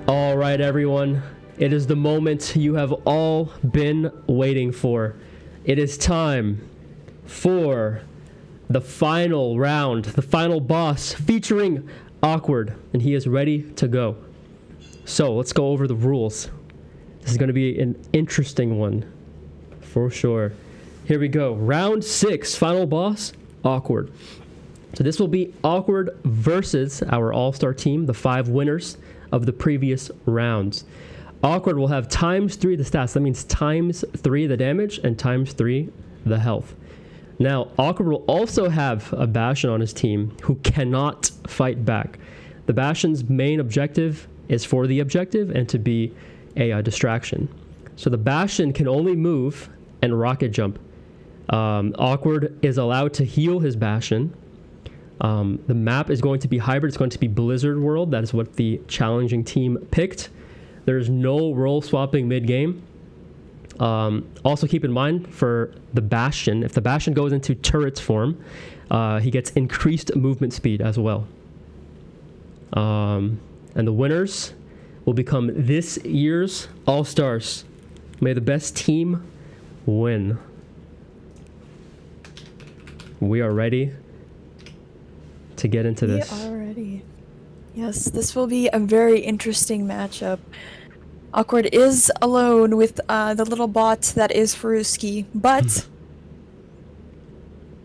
All right, everyone. It is the moment you have all been waiting for. It is time for the final round, the final boss featuring Awkward, and he is ready to go. So let's go over the rules. This is going to be an interesting one for sure. Here we go. Round 6, final boss, Awkward. So this will be Awkward versus our all-star team, the 5 winners of the previous rounds. Awkward will have ×3 the stats. That means ×3 the damage and ×3 the health. Now, Awkward will also have a Bastion on his team who cannot fight back. The Bastion's main objective is for the objective and to be a distraction. So the Bastion can only move and rocket jump. Awkward is allowed to heal his Bastion. The map is going to be hybrid. It's going to be Blizzard World. That is what the challenging team picked. There's no role swapping mid-game. Also keep in mind for the Bastion, if the Bastion goes into turret form, he gets increased movement speed as well. And the winners will become this year's All-Stars. May the best team win. We are ready to get into this. We are ready. Yes, this will be a very interesting matchup. Awkward is alone with the little bot that is Faruski, but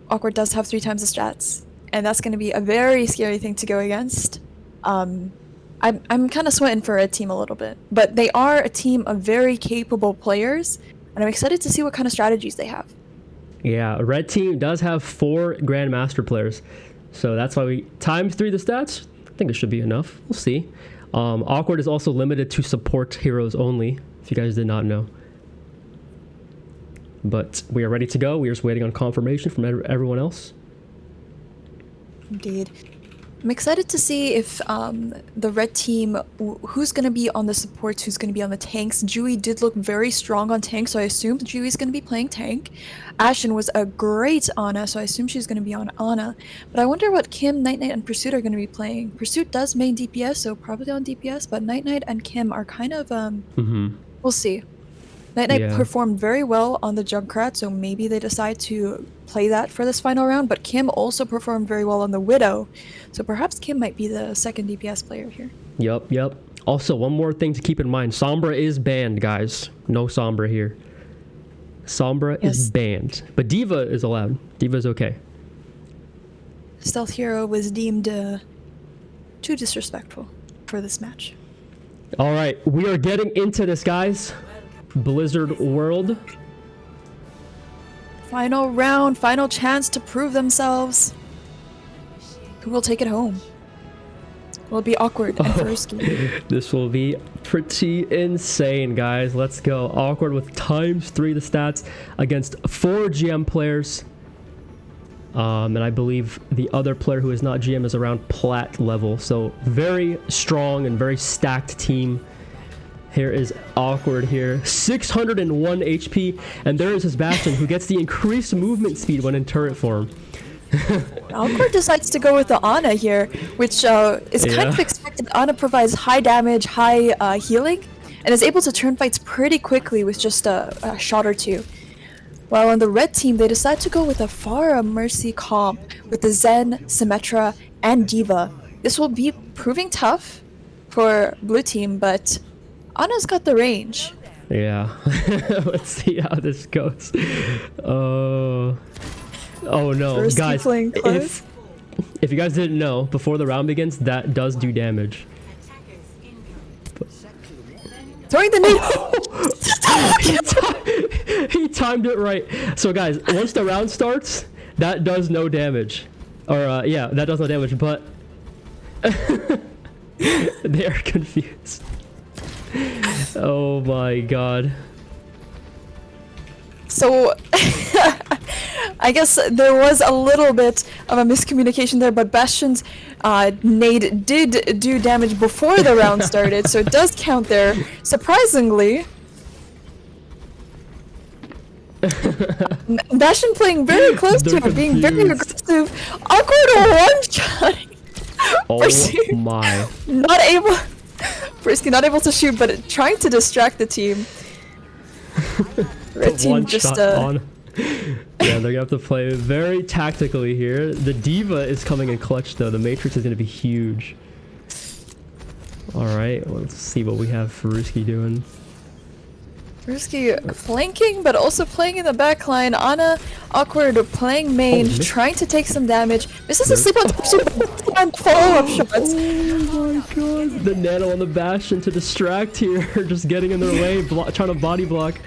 Awkward does have 3 times the stats, and that's going to be a very scary thing to go against. I'm kind of sweating for Red Team a little bit, but they are a team of very capable players, and I'm excited to see what kind of strategies they have. Yeah, Red Team does have 4 Grandmaster players, so that's why we ×3 the stats. I think it should be enough. We'll see. Awkward is also limited to support heroes only, if you guys did not know. But we are ready to go. We are just waiting on confirmation from everyone else. Indeed. I'm excited to see if the red team, who's going to be on the supports, who's going to be on the tanks. Jui did look very strong on tank, so I assumed Jui's going to be playing tank. Ashen was a great Ana, so I assume she's going to be on Ana. But I wonder what Kim, Night Knight, and Pursuit are going to be playing. Pursuit does main DPS, so probably on DPS, but Night Knight and Kim are kind of, we'll see. Night Knight performed very well on the Junkrat, so maybe they decide to play that for this final round, but Kim also performed very well on the Widow, so perhaps Kim might be the second DPS player here. Yep. Also, one more thing to keep in mind. Sombra is banned, guys. No Sombra here. Sombra is banned, but Diva is allowed. Diva is okay. Stealth Hero was deemed too disrespectful for this match. All right, we are getting into this, guys. Blizzard World. Final round, final chance to prove themselves. Who will take it home? Will it be Awkward and Faruski? This will be pretty insane, guys. Let's go. Awkward with ×3 the stats against 4 GM players. And I believe the other player who is not GM is around plat level. So very strong and very stacked team. Here is Awkward here. 601 HP. And there is his Bastion who gets the increased movement speed when in turret form. Awkward decides to go with the Ana here, which is kind of expected. Ana provides high damage, high healing, and is able to turn fights pretty quickly with just a shot or 2. While on the red team, they decide to go with a Pharah Mercy comp with the Zen, Symmetra, and Diva. This will be proving tough for blue team, but Ana's got the range. Yeah. Let's see how this goes. Oh no, First guys, if you guys didn't know, before the round begins, that does do damage. Throwing the nade! He timed it right. So guys, once the round starts, that does no damage. Or yeah, that does no damage, but they are confused. Oh my god. So, I guess there was a little bit of a miscommunication there, but Bastion's nade did do damage before the round started, so it does count there. Surprisingly, Bastion playing very close to it, being very aggressive. Awkward one-shot. Oh my. Not able. Frisky not able to shoot, but trying to distract the team. Red team One just shot on. Yeah, they're gonna have to play very tactically here. The Diva is coming in clutch though. The Matrix is gonna be huge. All right, let's see what we have Faruski doing. Frisky flanking, but also playing in the back line. Ana, awkward, playing main, miss- trying to take some damage. This is a sleep on follow-up shots. Oh my god. The nano on the Bastion to distract here. Just getting in their way, trying to body block.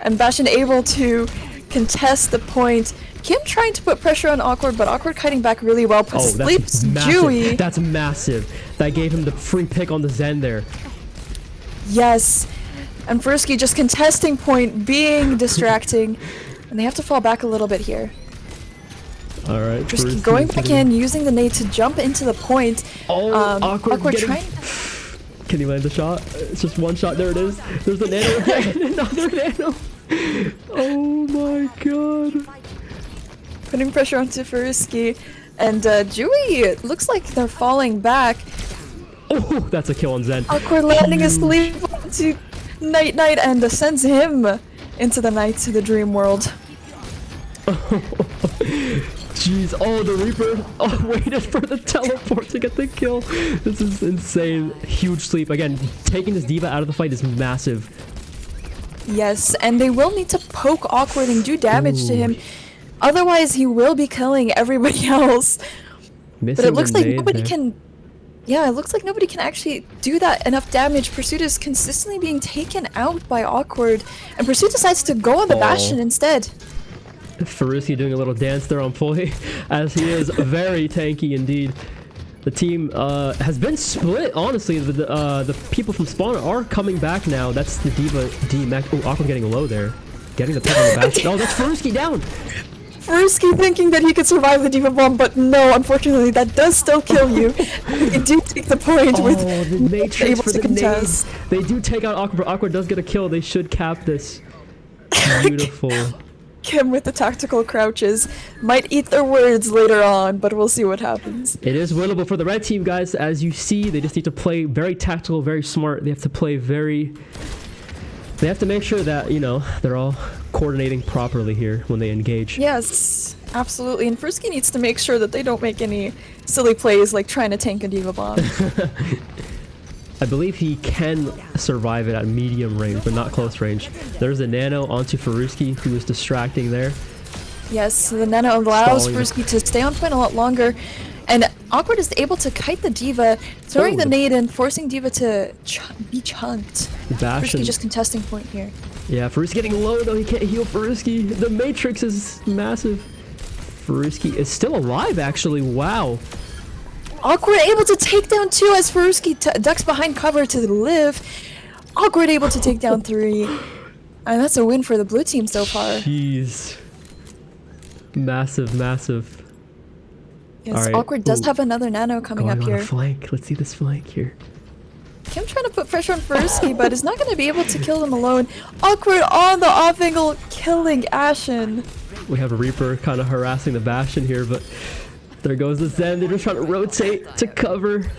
And Bastion able to contest the point. Kim trying to put pressure on Awkward, but Awkward kiting back really well. Oh, Sleeps that's massive. Dewey. That's massive. That gave him the free pick on the Zen there. Yes. And Frisky just contesting point, being distracting. And they have to fall back a little bit here. All right. Frisky going back in, using the nade to jump into the point. Oh, awkward getting... trying. Can he land the shot? It's just one shot. There it is. There's the nano again. Another nano. Oh my god. Putting pressure onto Frisky. And Dewey, looks like they're falling back. Oh, that's a kill on Zen. Awkward landing asleep onto Night Night and sends him into the night to the dream world. Jeez, oh, the Reaper waited for the teleport to get the kill. This is insane. Huge sleep. Again, taking this Diva out of the fight is massive. Yes, and they will need to poke Awkward and do damage to him. Otherwise, he will be killing everybody else. But it looks like nobody can... Yeah, it looks like nobody can actually do that enough damage. Pursuit is consistently being taken out by Awkward. And Pursuit decides to go on the Bastion instead. Faruski doing a little dance there on Poi, as he is very tanky indeed. The team has been split, honestly. The people from Spawn are coming back now. That's the Diva D-Mac. Oh, Awkward getting low there. Getting the pick on the Bastion. Oh, that's Faruski down! Faruski thinking that he could survive the Diva Bomb, but no, unfortunately, that does still kill you. They do take the point with the Matrix able for to the contest. nade. They do take out Awkward, but Awkward does get a kill. They should cap this. Beautiful. Kim with the tactical crouches. Might eat their words later on, but we'll see what happens. It is winnable for the red team, guys. As you see, they just need to play very tactical, very smart. They have to play very... They have to make sure that, you know, they're all coordinating properly here when they engage. Yes, absolutely. And Frisky needs to make sure that they don't make any silly plays like trying to tank a Diva Bomb. I believe he can survive it at medium range, but not close range. There's a nano onto Faruski, who is distracting there. Yes, the nano allows Frisky to stay on point a lot longer. And Awkward is able to kite the Diva, throwing the nade in, forcing Diva to be chunked. Frisky just contesting point here. Yeah, Faruski getting low though. He can't heal Faruski. The Matrix is massive. Faruski is still alive, actually. Wow. Awkward able to take down 2 as Faruski ducks behind cover to live. Awkward able to take down 3. And that's a win for the blue team so far. Jeez. Massive, massive. Yes, right. Awkward does have another nano coming up here. On a flank. Let's see this flank here. Kim trying to put pressure on Faruski, but is not going to be able to kill them alone. Awkward on the off angle, killing Ashen. We have a Reaper kind of harassing the Bastion here, but there goes the Zen. They're just trying to rotate to cover.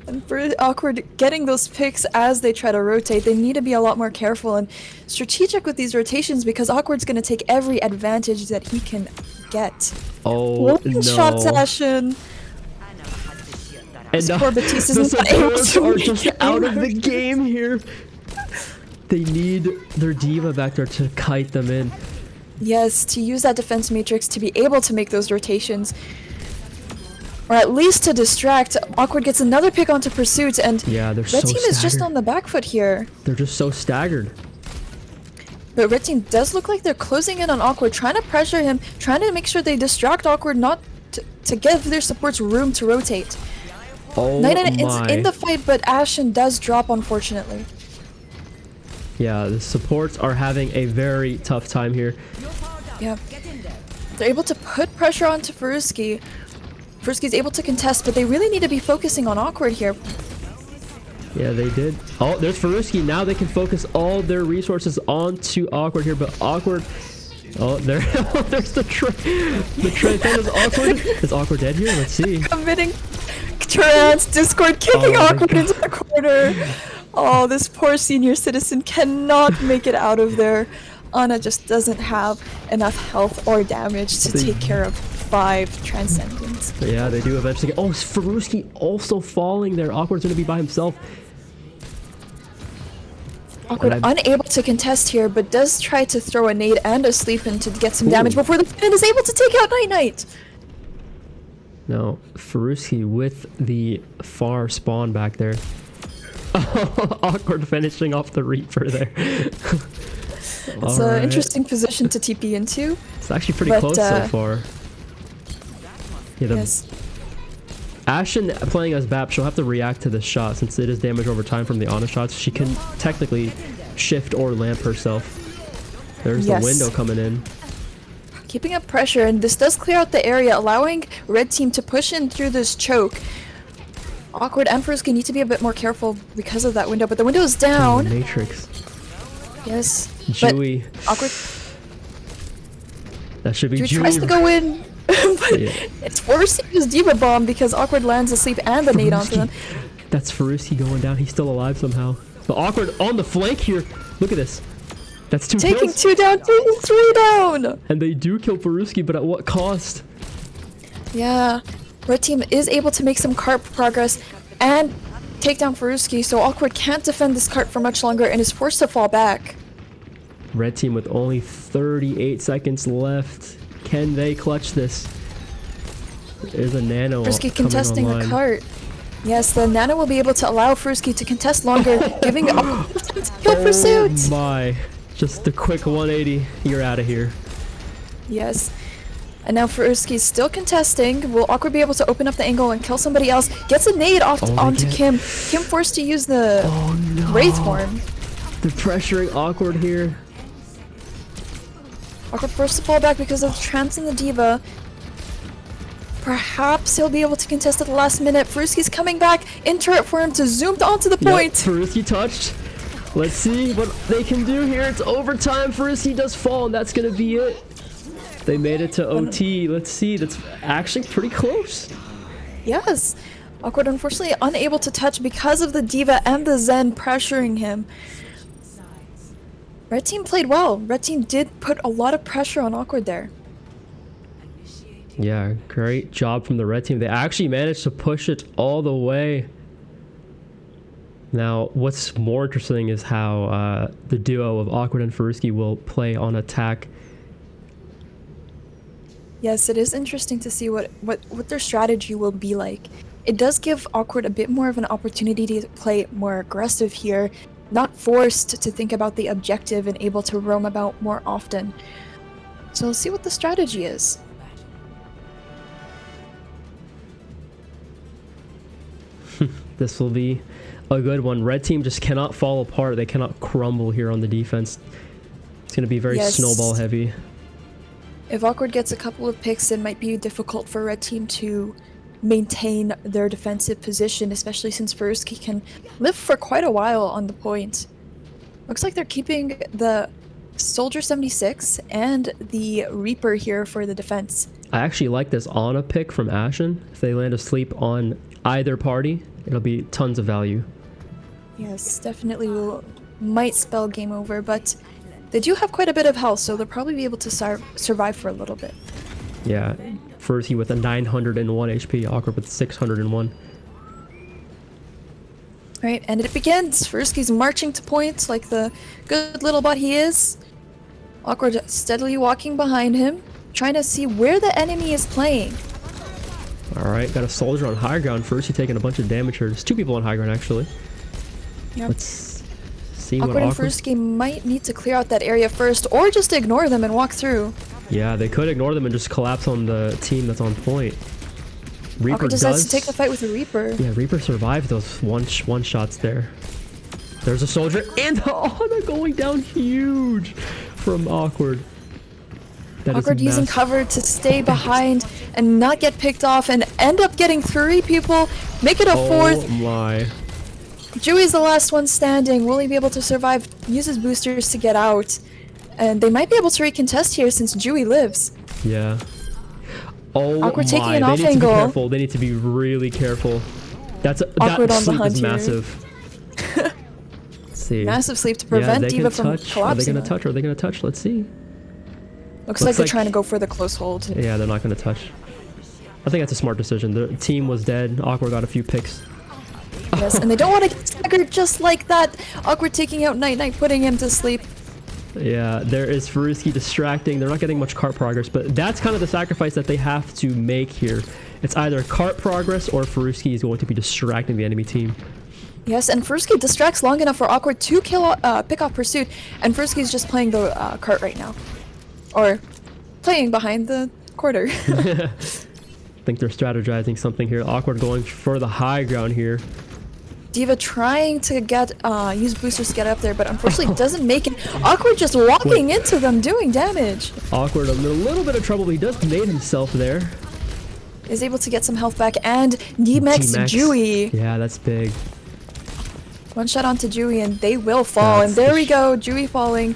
And for Awkward getting those picks as they try to rotate, they need to be a lot more careful and strategic with these rotations because Awkward's going to take every advantage that he can get. Oh, no. Shots Ashen. And the supports are just out of the game here. They need their Diva back there to kite them in. Yes, to use that defense matrix to be able to make those rotations. Or at least to distract. Awkward gets another pick onto Pursuit, and yeah, they're Red Team is just on the back foot here. They're just so staggered. But Red Team does look like they're closing in on Awkward, trying to pressure him, trying to make sure they distract Awkward, not to give their supports room to rotate. Oh Night is in the fight, but Ashen does drop, unfortunately. Yeah, the supports are having a very tough time here. Yeah. They're able to put pressure onto Faruski. Faruski's able to contest, but they really need to be focusing on Awkward here. Yeah, they did. Oh, there's Faruski. Now they can focus all their resources onto Awkward here, but Awkward... Oh, there's the transcend is Awkward. Is Awkward dead here? Let's see. Committing Turan's Discord kicking Oh my Awkward God. into the corner. Oh, this poor senior citizen cannot make it out of there. Ana just doesn't have enough health or damage to take care of 5 Transcendents. Yeah, they do eventually get... Oh, Faruski also falling there. Awkward's gonna be by himself. Awkward And unable to contest here, but does try to throw a nade and a sleep in to get some damage before the Finn is able to take out Night Knight. Now, Faruski with the far spawn back there. Awkward finishing off the Reaper there. It's an interesting position to TP into. It's actually pretty but, close so far. Yeah, the Yes. Ashen playing as BAP, she'll have to react to this shot since it is damage over time from the Ana shots. She can technically shift or lamp herself. There's the Yes. window coming in. Keeping up pressure, and this does clear out the area, allowing Red Team to push in through this choke. Awkward and Faruski need to be a bit more careful because of that window, but the window is down. Matrix. Yes, but Jewy. Awkward That should be Drew Jewy. tries to go in, but Yeah. it's worse to use Diva Bomb because Awkward lands asleep and the nade onto them. That's Faruski going down. He's still alive somehow. But Awkward on the flank here. Look at this. That's 2 Taking kills. 2 down, taking 3 down! And they do kill Faruski, but at what cost? Yeah, Red Team is able to make some cart progress and take down Faruski, so Awkward can't defend this cart for much longer and is forced to fall back. Red Team with only 38 seconds left. Can they clutch this? There's a nano Faruski coming contesting online. the cart. Yes, the nano will be able to allow Faruski to contest longer, giving Awkward time to kill pursuit. Oh my. Just a quick 180. You're out of here. Yes. And now Faruski's still contesting. Will Awkward be able to open up the angle and kill somebody else? Gets a nade off Oh, they onto get- Kim. Kim forced to use the Oh no. Wraith form. They're pressuring Awkward here. Awkward forced to fall back because of the trance in the Diva. Perhaps he'll be able to contest at the last minute. Faruski's coming back in turret form to zoom onto the point. Yep, Faruski touched. Let's see what they can do here. It's overtime. Faruski does fall, and that's gonna be it. They made it to OT. Let's see. That's actually pretty close. Yes. Awkward unfortunately unable to touch because of the Diva and the Zen pressuring him. Red Team played well. Red Team did put a lot of pressure on Awkward there. Yeah, great job from the Red Team. They actually managed to push it all the way. Now, what's more interesting is how the duo of Awkward and Faruski will play on attack. Yes, it is interesting to see what their strategy will be like. It does give Awkward a bit more of an opportunity to play more aggressive here, not forced to think about the objective and able to roam about more often. So let's see what the strategy is. This will be a good one. Red Team just cannot fall apart. They cannot crumble here on the defense. It's going to be very Yes. snowball heavy. If Awkward gets a couple of picks, it might be difficult for Red Team to maintain their defensive position, especially since Faruski can live for quite a while on the point. Looks like they're keeping the Soldier 76 and the Reaper here for the defense. I actually like this Ana pick from Ashen. If they land asleep on either party, it'll be tons of value. Yes, definitely might spell game over, but they do have quite a bit of health, so they'll probably be able to survive for a little bit. Yeah, Faruski with a 901 HP, Awkward with 601. Right, and it begins. Faruski's marching to points like the good little bot he is. Awkward steadily walking behind him, trying to see where the enemy is playing. Alright, got a soldier on high ground. Faruski taking a bunch of damage here. There's 2 people on high ground, actually. Yep. Let's see Awkward what and Awkward... Faruski might need to clear out that area first, or just ignore them and walk through. Yeah, they could ignore them and just collapse on the team that's on point. Reaper Awkward decides does... to take the fight with the Reaper. Yeah, Reaper survived those one shots there. There's a soldier, and they're going down huge from Awkward. That is Awkward using massive. cover to stay behind and not get picked off and end up getting 3 people, make it a 4th. Oh my. Jewy's the last one standing. Will he be able to survive? Uses boosters to get out. And they might be able to recontest here since Jewy lives. Yeah. Oh Awkward my. taking an They off need to be angle. careful. They need to be really careful. That Awkward on the sleep hunt is here. massive. Let's see. Massive sleep to prevent they D.Va can from touch. collapsing. Are they gonna though. touch? Are they gonna touch? Let's see. Looks like they're trying to go for the close hold. Yeah, they're not gonna touch. I think that's a smart decision. The team was dead. Awkward got a few picks. Yes, and they don't want to get staggered just like that. Awkward taking out Night Night, putting him to sleep. Yeah, there is Faruski distracting. They're not getting much cart progress, but that's kind of the sacrifice that they have to make here. It's either cart progress or Faruski is going to be distracting the enemy team. Yes, and Fursky distracts long enough for Awkward to pick off Pursuit, and Fursky's just playing the cart right now. Or playing behind the quarter. I think they're strategizing something here. Awkward going for the high ground here. D.Va trying to get use boosters to get up there, but unfortunately doesn't make it. Awkward just walking into them, doing damage. Awkward a little bit of trouble, but he does nade himself there. Is able to get some health back, and D-Max Dewey. Yeah, that's big. One shot onto Dewey, and they will fall. That's And there the we go, Dewey falling.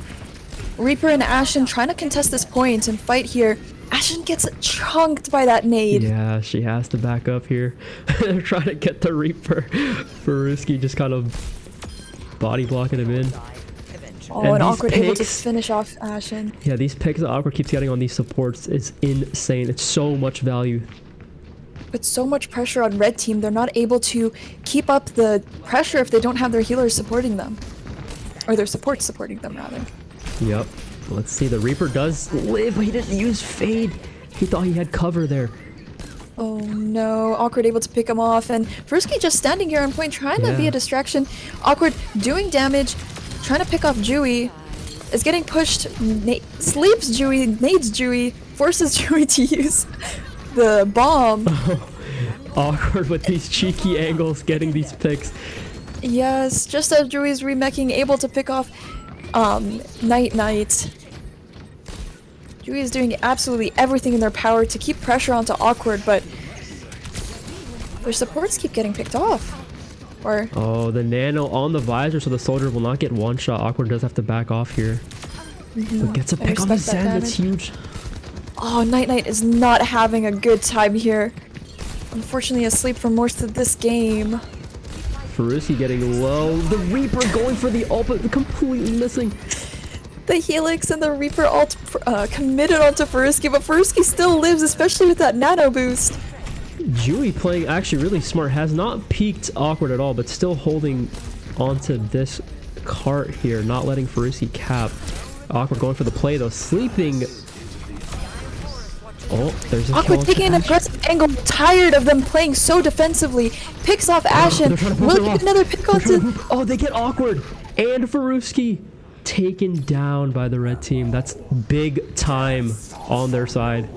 Reaper and Ashen trying to contest this point and fight here. Ashen gets chunked by that nade. Yeah, she has to back up here. They're trying to get the Reaper. Faruski just kind of body blocking him in. Oh, And and these Awkward able to picks- finish off Ashen. Yeah, these picks that Awkward keeps getting on these supports is insane. It's so much value. Put so much pressure on Red Team, they're not able to keep up the pressure if they don't have their healers supporting them. Or their supports supporting them, rather. Yep. Let's see. The Reaper does live, but he didn't use Fade. He thought he had cover there. Oh no, Awkward able to pick him off, and Fursky just standing here on point trying to be Yeah. a distraction. Awkward doing damage, trying to pick off Dewey, is getting pushed, sleeps Dewey, nades Dewey, forces Dewey to use the bomb. Awkward with these cheeky angles, getting these picks. Yes, just as Dewey's remeching, able to pick off Night Night. Dewey is doing absolutely everything in their power to keep pressure onto Awkward, but their supports keep getting picked off. Or Oh, the nano on the visor, so the soldier will not get one shot. Awkward does have to back off here. But gets a I pick on the respect that Zen. That's damage. huge. oh, Night Night is not having a good time here. Unfortunately, asleep for most of this game. Faruski getting low. The Reaper going for the ult, but completely missing. The Helix and the Reaper ult committed onto Fursky, but Fursky still lives, especially with that nano boost. Dewey playing actually really smart. Has not peaked Awkward at all, but still holding onto this cart here, not letting Faruski cap. Awkward going for the play though, sleeping. Oh, there's a kill Awkward onto taking an Ashen. aggressive angle, tired of them playing so defensively. Picks off Ashen. They're trying to push Will him get off. another pick onto. Oh, they get Awkward and Faruski taken down by the red team. That's big time on their side.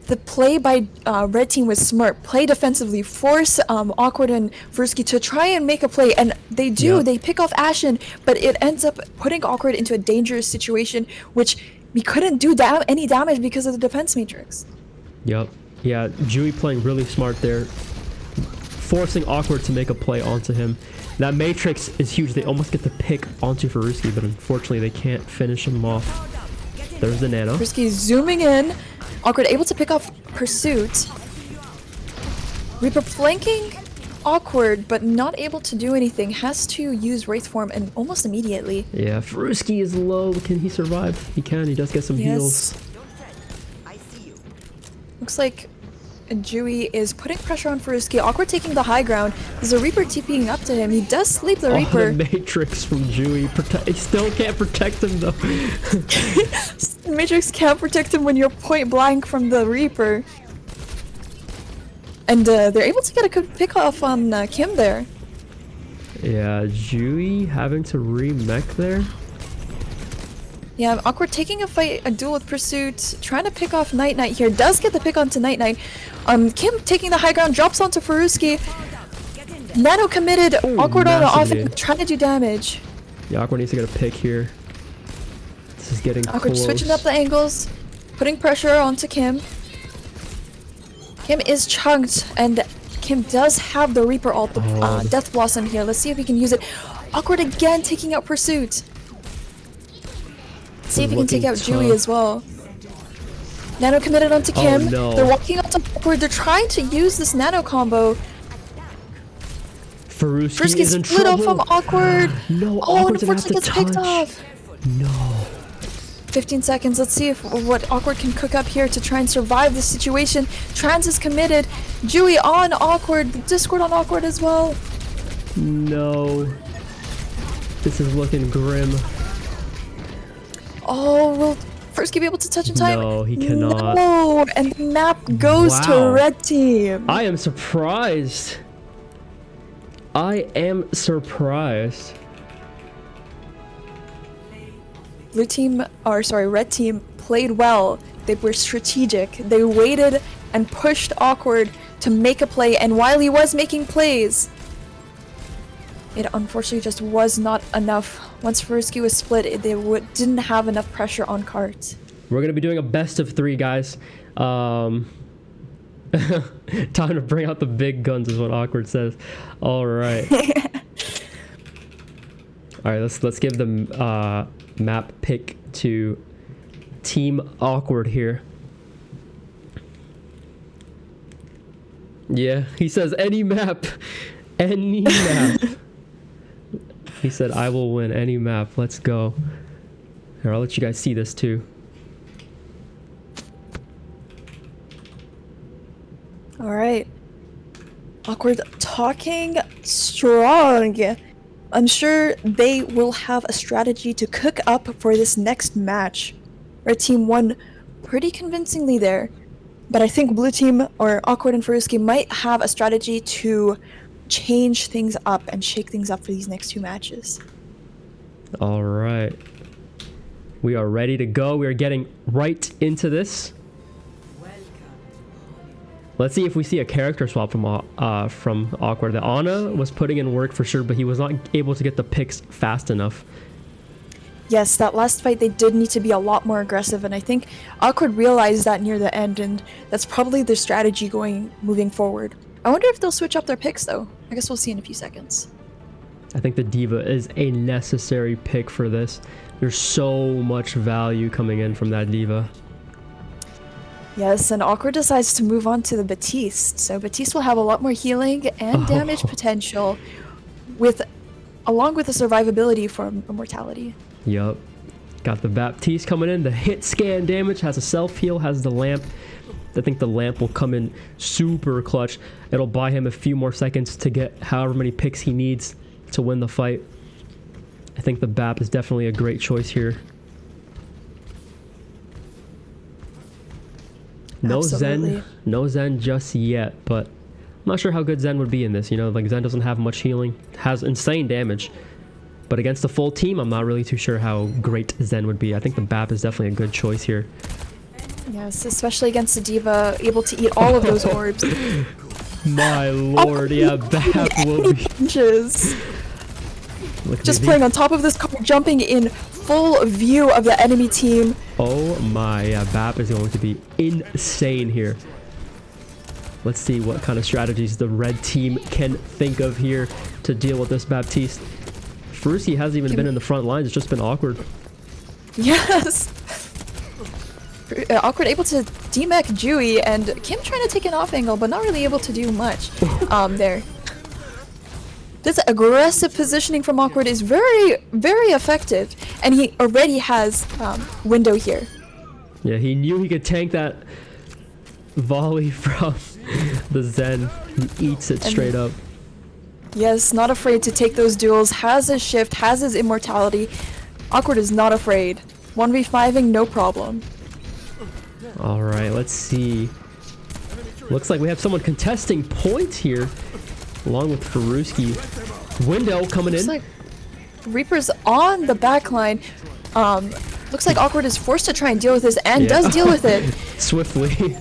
The play by Red Team was smart. Play defensively, force Awkward and Fursky to try and make a play, and they do. Yep. They pick off Ashen, but it ends up putting Awkward into a dangerous situation, which we couldn't do any damage because of the defense matrix. Yep. Yeah, Dewey playing really smart there. Forcing Awkward to make a play onto him. That matrix is huge. They almost get the pick onto Faruski, but unfortunately they can't finish him off. There's the nano. Fursky zooming in. Awkward able to pick off Pursuit. Reaper flanking Awkward, but not able to do anything. Has to use Wraith form and almost immediately. Yeah, Faruski is low. Can he survive? He can. He does get some heals. Looks like Dewey is putting pressure on Fursky. Awkward taking the high ground. There's a Reaper TPing up to him. He does sleep the Oh, Reaper. the matrix from Dewey. He still can't protect him though. Matrix can't protect him when you're point blank from the Reaper. And they're able to get a good pick off on Kim there. Yeah, Dewey having to remech there. Yeah, Awkward taking a duel with Pursuit, trying to pick off Night Night here. Does get the pick onto Night Night. Kim taking the high ground, drops onto Fursky. Nano committed, Ooh, Awkward on the massive offense, nade. trying to do damage. Yeah, Awkward needs to get a pick here. This is getting Awkward close. switching up the angles, putting pressure onto Kim. Kim is chunked, and Kim does have the Reaper ult, the Death Blossom here. Let's see if he can use it. Awkward again taking out Pursuit. See if he can take out Looking Dewey tough. as well. Nano committed onto Kim. no. They're walking onto Awkward. They're trying to use this Nano combo. Faruski First is in split off trouble. from Awkward. No, Oh, Awkward's gonna have unfortunately to gets picked touch. off. No. 15 seconds. Let's see if what Awkward can cook up here to try and survive this situation. Trans is committed. Dewey on Awkward. Discord on Awkward as well. No. This is looking grim. Oh, will First be able to touch in time? No, he cannot. No, and the map goes Wow. to red team. I am surprised. I am surprised. Blue team, or sorry, red team played well. They were strategic. They waited and pushed Awkward to make a play, and while he was making plays, it unfortunately just was not enough. Once Faruski was split, they didn't have enough pressure on Cart. We're gonna be doing a best of 3, guys. Time to bring out the big guns is what Awkward says. All right. All right. Let's give the map pick to Team Awkward here. Yeah, he says any map, any map. He said I will win any map. Let's go. Here, I'll let you guys see this too. All right. Awkward talking strong. I'm sure they will have a strategy to cook up for this next match. Red team won pretty convincingly there, but I think blue team or Awkward and Faruski might have a strategy to change things up and shake things up for these next 2 matches. All right. We are ready to go. We are getting right into this. Let's see if we see a character swap from Awkward. The Ana was putting in work for sure, but he was not able to get the picks fast enough. Yes, that last fight they did need to be a lot more aggressive, and I think Awkward realized that near the end, and that's probably their strategy moving forward. I wonder if they'll switch up their picks though. I guess we'll see in a few seconds. I think the Diva is a necessary pick for this. There's so much value coming in from that Diva. Yes, and Awkward decides to move on to the Batiste. So Batiste will have a lot more healing and damage potential along with the survivability for immortality. Yup. Got the Baptiste coming in. The hit scan damage has a self-heal, has the lamp. I think the lamp will come in super clutch. It'll buy him a few more seconds to get however many picks he needs to win the fight. I think the BAP is definitely a great choice here. No Absolutely. Zen, no Zen just yet, but I'm not sure how good Zen would be in this. You know, like Zen doesn't have much healing, has insane damage, but against the full team, I'm not really too sure how great Zen would be. I think the BAP is definitely a good choice here. Yes, especially against the Diva, able to eat all of those orbs. My lord, yeah, BAP will be. Inches. Look, Just baby. playing on top of this car, jumping in full view of the enemy team. Oh my, yeah, BAP is going to be insane here. Let's see what kind of strategies the red team can think of here to deal with this Baptiste. Faruski hasn't even been in the front lines, it's just been Awkward. Yes. Awkward able to demech Dewey, and Kim trying to take an off angle, but not really able to do much there. This aggressive positioning from Awkward is very, very effective, and he already has window here. Yeah, he knew he could tank that volley from the Zen. He eats it straight up. Yes, not afraid to take those duels, has his shift, has his immortality. Awkward is not afraid. 1v5ing, no problem. All right, let's see. Looks like we have someone contesting point here, along with Faruski. Window coming in. Looks like Reaper's on the back line. Looks like Awkward is forced to try and deal with this, and does deal with it. Swiftly.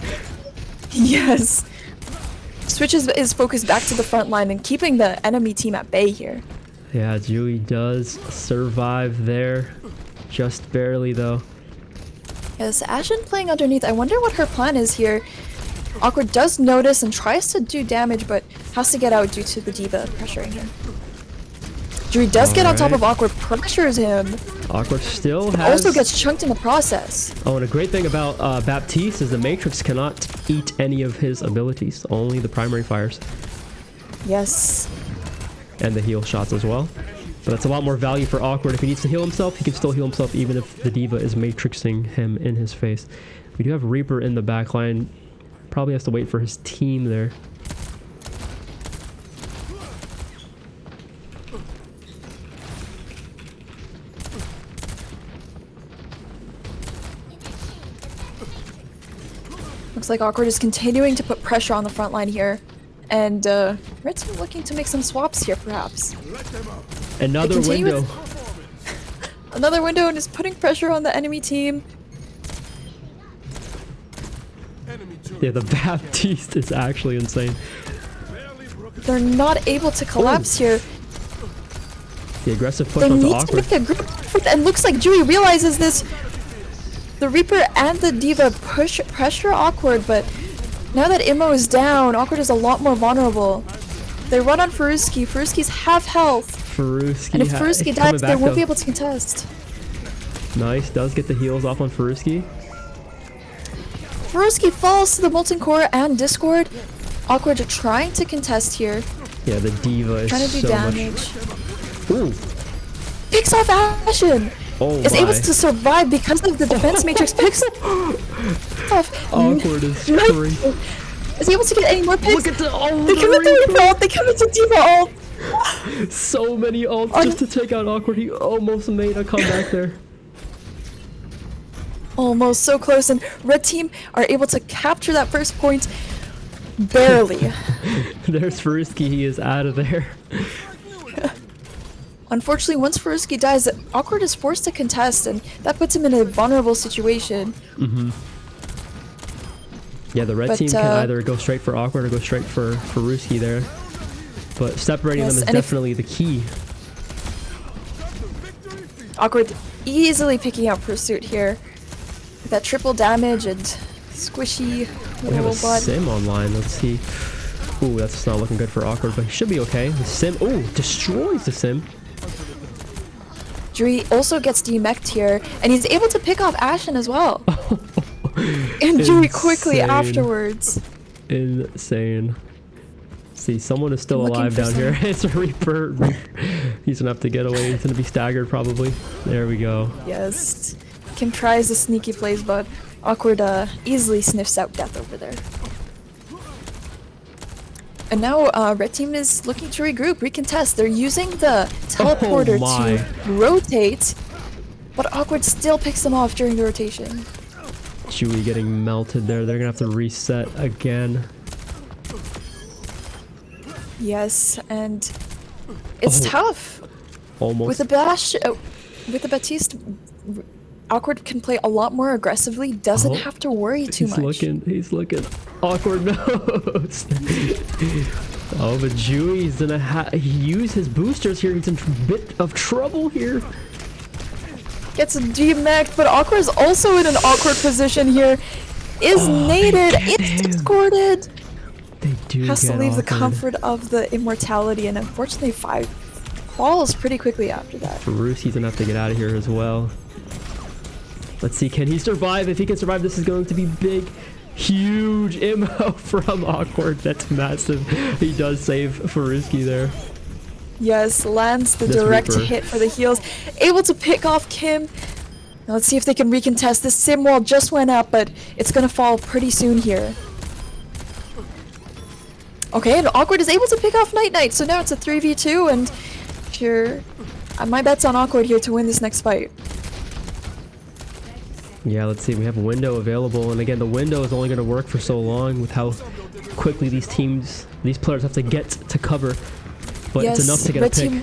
Yes. Switches his focus back to the front line and keeping the enemy team at bay here. Yeah, Dewey does survive there. Just barely, though. Yes, Ashen playing underneath. I wonder what her plan is here. Awkward does notice and tries to do damage, but has to get out due to the Diva pressuring him. Dewey does get on top of Awkward, pressures him. Awkward still but has... also gets chunked in the process. Oh, and a great thing about Baptiste is the Matrix cannot eat any of his abilities. Only the primary fires. Yes. and the heal shots as well. But that's a lot more value for Awkward. If he needs to heal himself, he can still heal himself even if the D.Va is matrixing him in his face. We do have Reaper in the back line. Probably has to wait for his team there. Looks like Awkward is continuing to put pressure on the front line here. And Red Team looking to make some swaps here, perhaps. Another window. Another window, and is putting pressure on the enemy team. Yeah, the Baptiste is actually insane. They're not able to collapse here. The aggressive push They onto need Awkward. to make a group effort, and looks like Dewey realizes this. The Reaper and the D.Va push pressure Awkward, but now that Immo is down, Awkward is a lot more vulnerable. They run on Faruski. Faruski's half health. Faruski, And if Faruski dies, they back, won't though. be able to contest. Nice, does get the heals off on Faruski. Faruski falls to the Molten Core and Discord. Awkward trying to contest here. Yeah, the D.Va is Trying to do so damage. much. Ooh. Picks off Ashen! Oh Is my. able to survive because of the defense matrix. Picks off. Awkward is crazy. Is he able to get any more picks? Look at the They commit to Reaper ult. They commit to D.Va ult. So many ults just to take out Awkward. He almost made a comeback there. Almost so close, and Red Team are able to capture that first point. Barely. There's Faruski. He is out of there. Unfortunately, once Faruski dies, Awkward is forced to contest, and that puts him in a vulnerable situation. Yeah, the red But, team can either go straight for Awkward or go straight for Faruski there. But separating Yes, them is and if- definitely the key. Awkward easily picking out Pursuit here. With that triple damage and squishy We have little a butt. sim online. Let's see. Ooh, that's not looking good for Awkward, but he should be okay. The sim. Ooh, destroys the sim. Dewey also gets demeched here, and he's able to pick off Ashen as well. And Dewey quickly Insane. afterwards. Insane. See, someone is still Looking alive for down here. It's a Reaper. He's gonna have to get away. He's gonna be staggered probably. There we go. Yes. Kim tries the sneaky plays, but Awkward easily sniffs out death over there. And now Red Team is looking to regroup, recontest. They're using the teleporter my. to rotate, but Awkward still picks them off during the rotation. Chewie getting melted there. They're gonna have to reset again. Yes, and it's Oh. tough. Almost. With the Baptiste, Awkward can play a lot more aggressively. Doesn't Oh, have to worry too he's much. He's looking. Awkward knows. Oh, but Chewy's gonna use his boosters here. He's in a bit of trouble here. Gets demeched, but Awkward is also in an awkward position here. Is naded, it's discorded. They do Has to get leave the Awkward. comfort of the immortality, and unfortunately falls pretty quickly after that. Faruski's gonna have to get out of here as well. Let's see, can he survive? If he can survive, this is going to be big. Huge immo from Awkward. That's massive. He does save Faruski there. Yes, lands the This direct Reaper. hit for the heals. Able to pick off Kim. Now let's see if they can recontest. This sim wall just went up, but it's gonna fall pretty soon here. Okay, and Awkward is able to pick off Night Knight, so now it's a 3v2, and sure, my bet's on Awkward here to win this next fight. Yeah, let's see. We have a window available, and again, the window is only going to work for so long with how quickly these players have to get to cover. But it's enough to get a pick.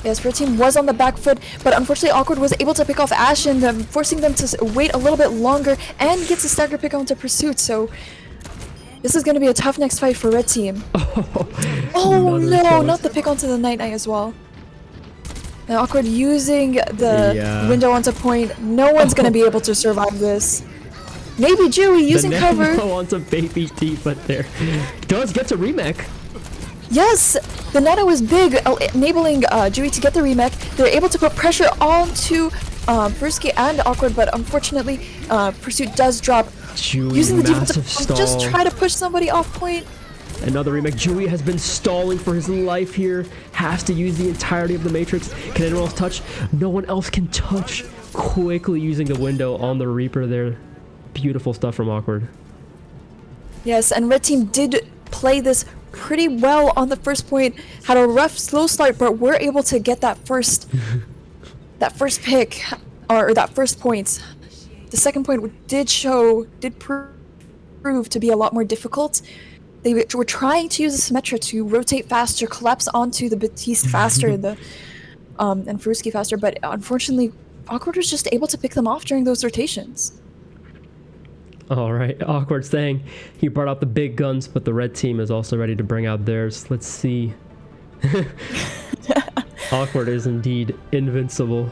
Yes, Red Team was on the back foot, but unfortunately Awkward was able to pick off Ashen, forcing them to wait a little bit longer, and gets a stagger pick onto Pursuit, so this is going to be a tough next fight for Red Team. Oh Another no, kill. not the pick onto the Night Knight as well. And Awkward using the Yeah. window onto point. No one's going to be able to survive this. Maybe Dewey using the cover. Nano wants a baby D, but there does get a remake. Yes, the Nano is big, enabling Dewey to get the remake. They're able to put pressure onto Brusky and Awkward, but unfortunately Pursuit does drop. Chewy, Using the D.Va to massive stall. just try to push somebody off point. Another remake. Dewey has been stalling for his life here. Has to use the entirety of the Matrix. Can anyone else touch? No one else can touch. Quickly using the window on the Reaper there. Beautiful stuff from Awkward. Yes, and red team did play this pretty well on the first point. Had a rough, slow start, but were able to get that first pick, or that first point. The second point did prove to be a lot more difficult. They were trying to use the Symmetra to rotate faster, collapse onto the Batiste faster, and Fruski faster, but unfortunately, Awkward was just able to pick them off during those rotations. All right, Awkward saying he brought out the big guns, but the red team is also ready to bring out theirs. Let's see. Awkward is indeed invincible.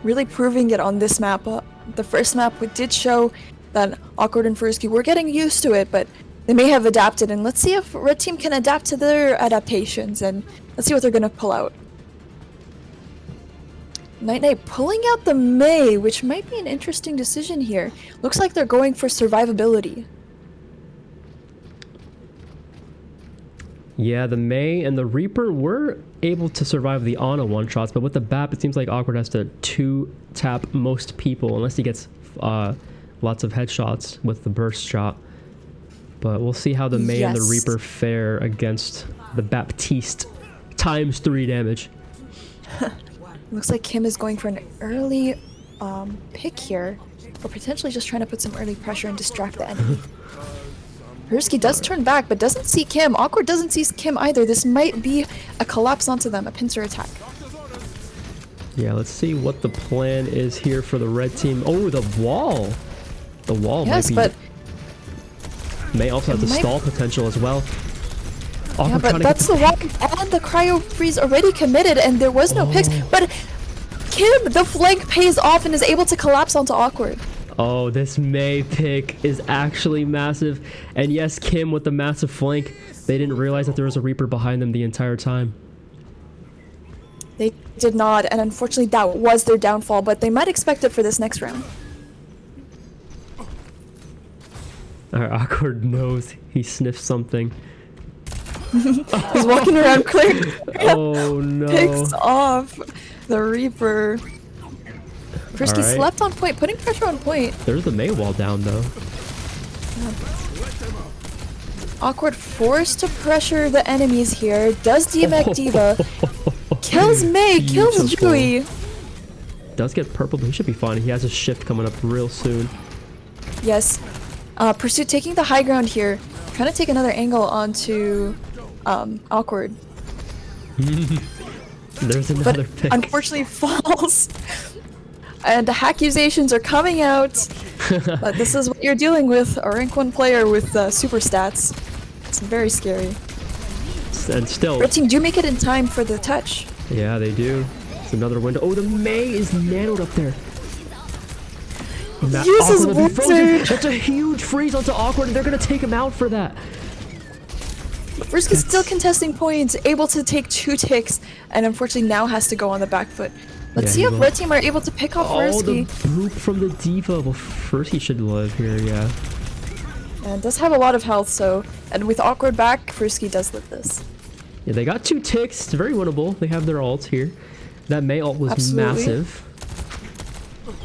Really proving it on this map. The first map did show that Awkward and Fruski were getting used to it, but they may have adapted, and let's see if red team can adapt to their adaptations, and let's see what they're going to pull out. Night Night pulling out the Mei, which might be an interesting decision here. Looks like they're going for survivability. Yeah, the Mei and the Reaper were able to survive the Ana one-shots, but with the BAP, it seems like Awkward has to 2-tap most people, unless he gets lots of headshots with the burst shot. But we'll see how the Mei and the Reaper fare against the Baptiste. Times 3 damage. Looks like Kim is going for an early pick here, or potentially just trying to put some early pressure and distract the enemy. Persky does turn back, but doesn't see Kim. Awkward doesn't see Kim either. This might be a collapse onto them, a pincer attack. Yeah, let's see what the plan is here for the red team. Oh, the wall. The wall might be... but... May also have the stall potential as well. Yeah, but that's the wall, and the cryo freeze already committed, and there was no picks. But Kim, the flank pays off and is able to collapse onto Awkward. Oh, this Mei pick is actually massive. And yes, Kim with the massive flank. They didn't realize that there was a Reaper behind them the entire time. They did not, and unfortunately that was their downfall, but they might expect it for this next round. Our Awkward knows he sniffed something. He's walking around clear. Oh no. Picks off the Reaper. Frisky Right. slept on point, putting pressure on point. There's the Mei wall down though. Awkward forced to pressure the enemies here. Does DMAC Diva. Kills Mei, kills Beautiful. Jui. Does get purple, but he should be fine. He has a shift coming up real soon. Yes. Pursuit taking the high ground here. Trying to take another angle onto Awkward. There's another But pick. unfortunately falls. And the accusations are coming out. But this is what you're dealing with. A rank 1 player with super stats. It's very scary. And still. Red team do make it in time for the touch. Yeah, they do. It's another window. Oh, the Mei is nanoed up there. Uses Awkward will be frozen. Wizard. That's a huge freeze onto Awkward, and they're gonna take him out for that. Frisk is still contesting points, able to take 2 ticks, and unfortunately now has to go on the back foot. Let's see if red team are able to pick off Oh, the Frisky. boop from the Diva. Well, first he should live here, yeah. And does have a lot of health, so... And with Awkward back, Frisky does live this. Yeah, they got 2 ticks. It's very winnable. They have their ult here. That Mei ult was Absolutely. massive.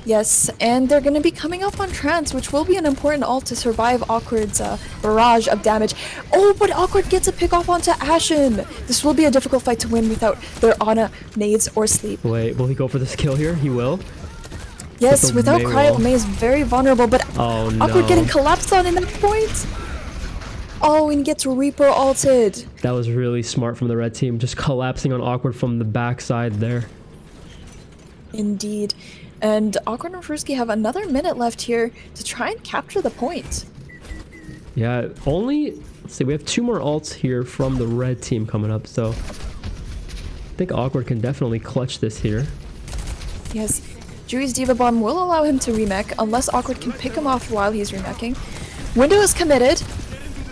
Yes, and they're going to be coming up on Trance, which will be an important ult to survive Awkward's barrage of damage. Oh, but Awkward gets a pick off onto Ashen. This will be a difficult fight to win without their Ana, nades, or sleep. Wait, will he go for this kill here? He will. Yes, the without Mei Cryo, wall. Mei is very vulnerable, but Oh no. Awkward getting collapsed on in that point. Oh, and gets Reaper ulted. That was really smart from the red team. Just collapsing on Awkward from the backside there. Indeed. And Awkward and Frisky have another minute left here to try and capture the point. Yeah, only... Let's see, we have 2 more ults here from the red team coming up, so... I think Awkward can definitely clutch this here. Yes, Jui's Diva Bomb will allow him to remech unless Awkward can pick him off while he's remeching. Window is committed.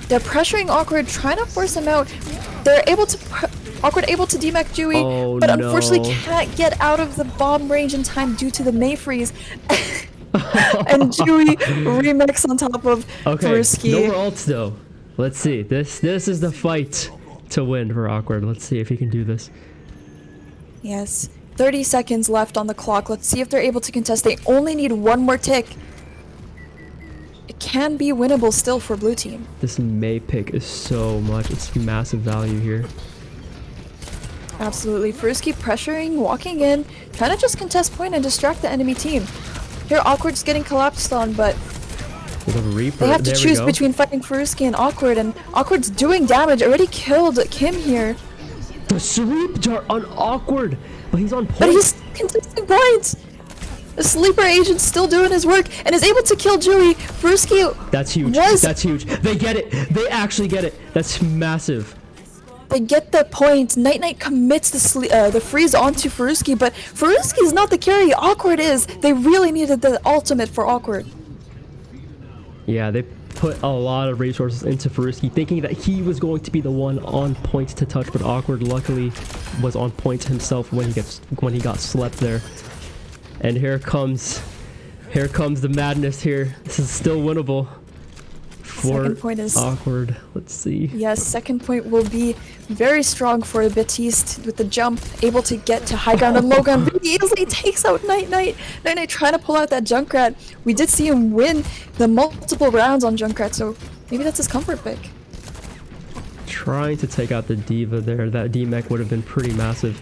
They're pressuring Awkward, trying to force him out. They're able to... Awkward able to demech Jui, Oh, but no. unfortunately can't get out of the bomb range in time due to the Mei freeze. And Jui remix on top of Okay, Frisky. no more ults though. Let's see. This is the fight to win for Awkward. Let's see if he can do this. Yes. 30 seconds left on the clock. Let's see if they're able to contest. They only need one more tick. It can be winnable still for blue team. This May pick is so much. It's massive value here. Absolutely. Fruski pressuring, walking in, trying to just contest point and distract the enemy team. Here, Awkward's getting collapsed on, but The Reaper. they have to There we choose go. between fighting Fruski and Awkward, and Awkward's doing damage. Already killed Kim here, The sweep dart on Awkward, but he's on point. but he's contesting points. The sleeper agent's still doing his work and is able to kill Dewey. Fruski That's huge. was- That's huge. They get it. They actually get it. That's massive. They get the point. Night Night commits the freeze onto Faruski, but Faruski's not the carry. Awkward is. They really needed the ultimate for Awkward. Yeah, they put a lot of resources into Faruski, thinking that he was going to be the one on point to touch, but Awkward luckily was on point himself when he got slept there. And here comes the madness here. This is still winnable for Second point is- Awkward. Let's see. Yes, second point will be very strong for Batiste with the jump, able to get to high ground and low ground. Very easily takes out Night Night. Night Night trying to pull out that Junkrat. We did see him win the multiple rounds on Junkrat, so maybe that's his comfort pick. Trying to take out the Diva there. That D-Mech would have been pretty massive.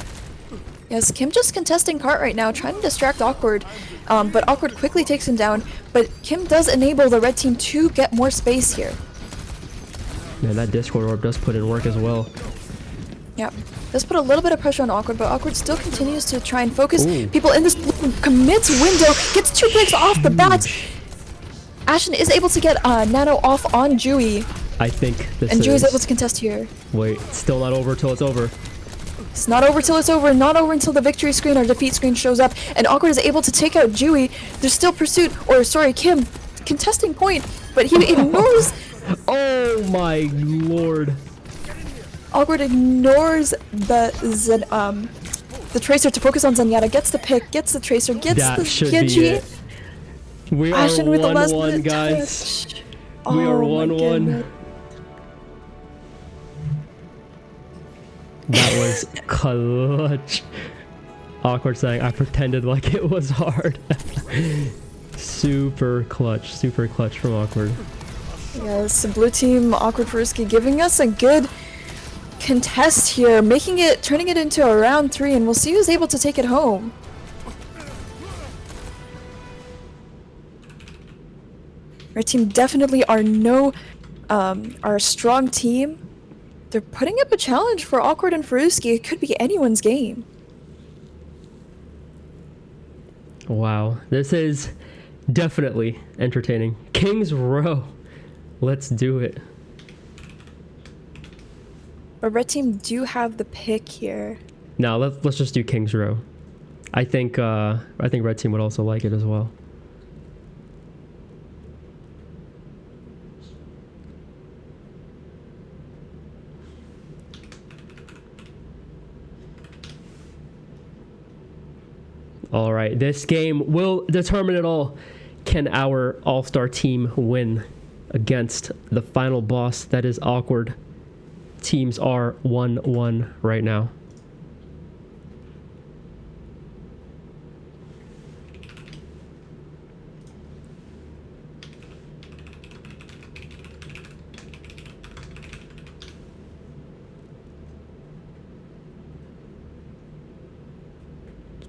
Yes, Kim just contesting cart right now, trying to distract Awkward, but Awkward quickly takes him down. But Kim does enable the red team to get more space here. Man, that Discord orb does put in work as well. Yeah, does put a little bit of pressure on Awkward, but Awkward still continues to try and focus Ooh. people in this commits window, gets 2 picks off the bat. Ashen is able to get Nano off on Dewey, I think this and Dewey's is... able to contest here. Wait, it's still not over till it's over. It's not over till it's over, not over until the victory screen or defeat screen shows up, and Awkward is able to take out Dewey. There's still pursuit, or sorry, Kim, contesting point, but he ignores... Oh my lord. Awkward ignores the Tracer to focus on Zenyatta, gets the pick, gets the Tracer, gets That the should be Genji. it. We are Ashen with the last 1-1, minute guys. touch. We are Oh my 1-1. goodness. That was clutch. Awkward saying, I pretended like it was hard. Super clutch from Awkward. Yes, blue team Awkward Faruski giving us a good contest here, turning it into a round 3, and we'll see who's able to take it home. Our team definitely are a strong team. They're putting up a challenge for Awkward and Faruski. It could be anyone's game. Wow, this is definitely entertaining. King's Row. Let's do it. But red team do have the pick here. Now let's just do King's Row. I think red team would also like it as well. All right, this game will determine it all. Can our all-star team win against the final boss that is Awkward? Teams are 1-1 right now.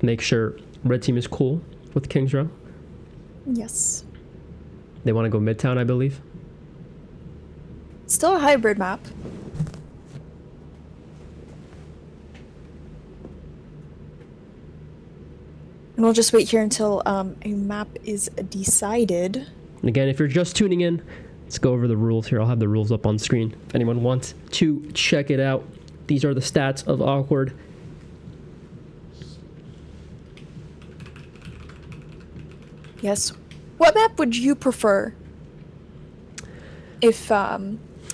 Make sure red team is cool with King's Row. Yes. They want to go Midtown, I believe. Still a hybrid map. And we'll just wait here until a map is decided. And again, if you're just tuning in, let's go over the rules here. I'll have the rules up on screen if anyone wants to check it out. These are the stats of Awkward. Yes. What map would you prefer if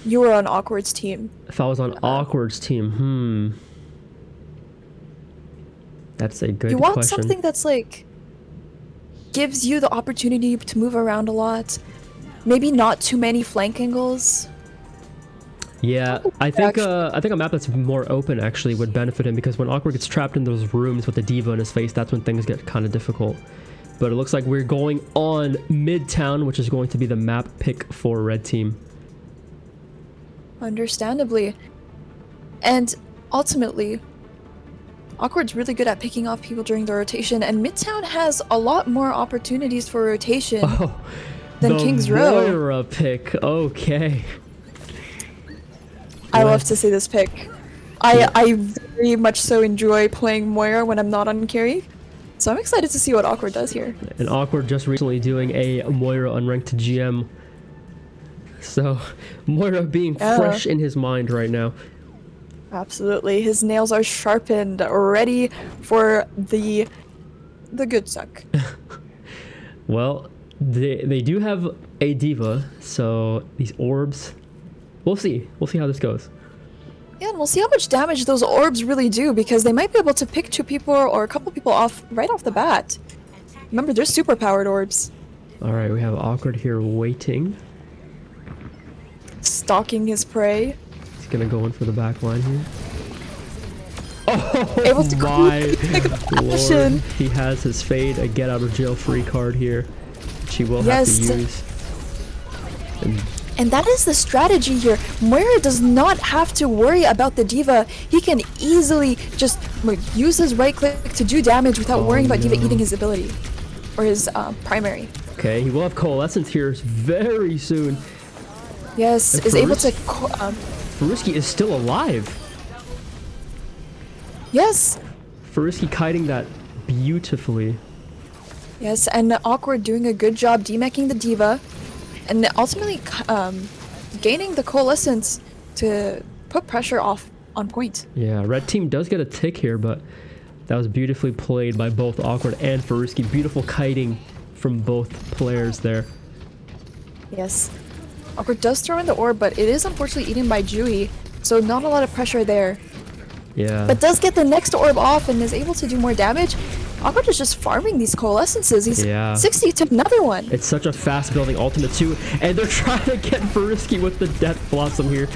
you were on Awkward's team? If I was on Awkward's team, that's a good You want question. something that's like gives you the opportunity to move around a lot. Maybe not too many flank angles. Yeah, I think a map that's more open actually would benefit him, because when Awkward gets trapped in those rooms with the diva in his face, that's when things get kind of difficult. But it looks like we're going on Midtown, which is going to be the map pick for red team. Understandably. And ultimately, Awkward's really good at picking off people during the rotation, and Midtown has a lot more opportunities for rotation than King's Row. Moira pick, okay. I love to see this pick. I very much so enjoy playing Moira when I'm not on carry, so I'm excited to see what Awkward does here. And Awkward just recently doing a Moira unranked GM. So, Moira being fresh in his mind right now. Absolutely. His nails are sharpened, ready for the good suck. Well, they do have a diva, so these orbs, we'll see. We'll see how this goes. Yeah, and we'll see how much damage those orbs really do, because they might be able to pick 2 people or a couple people off right off the bat. Remember, they're super powered orbs. Alright, we have Awkward here waiting. Stalking his prey. He's gonna go in for the back line here. Oh Able to my lord. He has his fade, a get out of jail free card here, which he will have to use. And that is the strategy here. Moira does not have to worry about the diva. He can easily just use his right click to do damage without worrying about diva eating his ability. Or his primary. Okay, he will have Coalescence here very soon. Yes, is able to... Faruski is still alive. Yes. Faruski kiting that beautifully. Yes, and Awkward doing a good job demeching the diva. And ultimately gaining the Coalescence to put pressure off on point. Yeah, red team does get a tick here, but that was beautifully played by both Awkward and Faruski. Beautiful kiting from both players there. Yes. Awkward does throw in the orb, but it is unfortunately eaten by Dewey, so not a lot of pressure there. Yeah. But does get the next orb off and is able to do more damage. Awkward is just farming these Coalescences. He's 60 to another one. It's such a fast building ultimate too, and they're trying to get Faruski with the Death Blossom here.